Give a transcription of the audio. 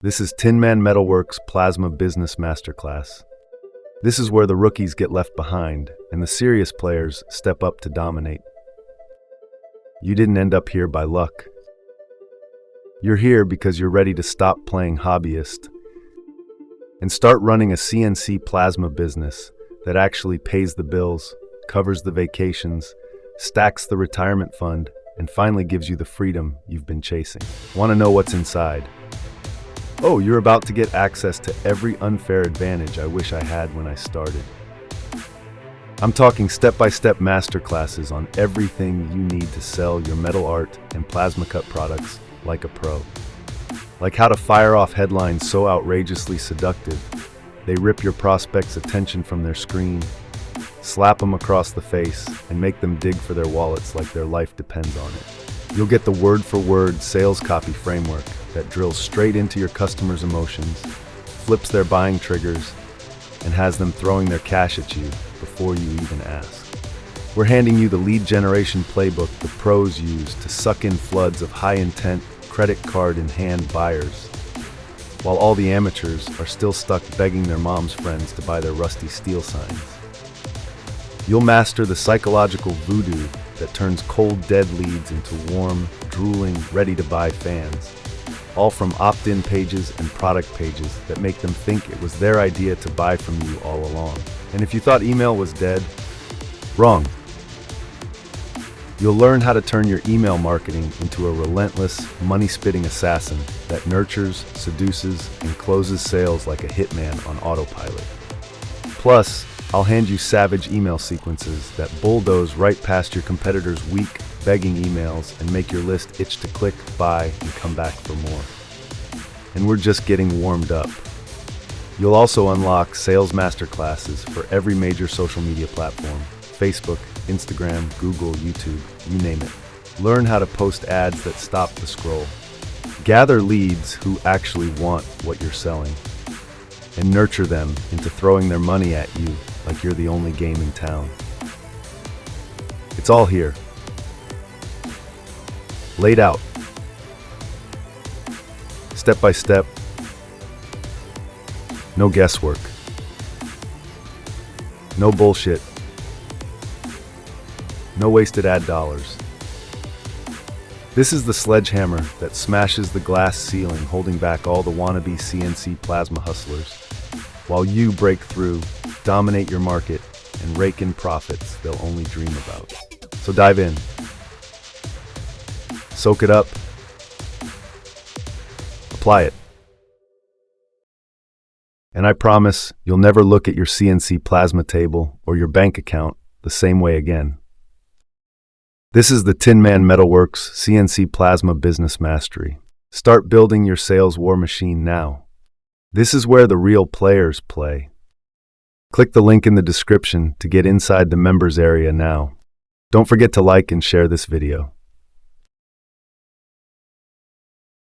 This is Tin Man Metalworks Plasma Business Masterclass. This is where the rookies get left behind and the serious players step up to dominate. You didn't end up here by luck. You're here because you're ready to stop playing hobbyist and start running a CNC plasma business that actually pays the bills, covers the vacations, stacks the retirement fund, and finally gives you the freedom you've been chasing. Want to know what's inside? Oh, you're about to get access to every unfair advantage I wish I had when I started. I'm talking step-by-step masterclasses on everything you need to sell your metal art and plasma cut products like a pro. Like how to fire off headlines so outrageously seductive, they rip your prospects' attention from their screen, slap them across the face, and make them dig for their wallets like their life depends on it. You'll get the word-for-word sales copy framework that drills straight into your customers' emotions, flips their buying triggers, and has them throwing their cash at you before you even ask. We're handing you the lead generation playbook the pros use to suck in floods of high-intent, credit card-in-hand buyers, while all the amateurs are still stuck begging their mom's friends to buy their rusty steel signs. You'll master the psychological voodoo that turns cold, dead leads into warm, drooling, ready-to-buy fans, all from opt-in pages and product pages that make them think it was their idea to buy from you all along. And if you thought email was dead, wrong. You'll learn how to turn your email marketing into a relentless, money-spitting assassin that nurtures, seduces, and closes sales like a hitman on autopilot. Plus, I'll hand you savage email sequences that bulldoze right past your competitors' weak, begging emails and make your list itch to click, buy, and come back for more. And we're just getting warmed up. You'll also unlock sales masterclasses for every major social media platform: Facebook, Instagram, Google, YouTube, you name it. Learn how to post ads that stop the scroll. Gather leads who actually want what you're selling, and nurture them into throwing their money at you like you're the only game in town. It's all here, laid out, step by step, no guesswork, no bullshit, no wasted ad dollars. This is the sledgehammer that smashes the glass ceiling, holding back all the wannabe CNC plasma hustlers, while you break through, dominate your market, and rake in profits they'll only dream about. So dive in, soak it up, apply it. And I promise you'll never look at your CNC plasma table or your bank account the same way again. This is the Tin Man Metalworks CNC Plasma Business Mastery. Start building your sales war machine now. This is where the real players play. Click the link in the description to get inside the members area now. Don't forget to like and share this video.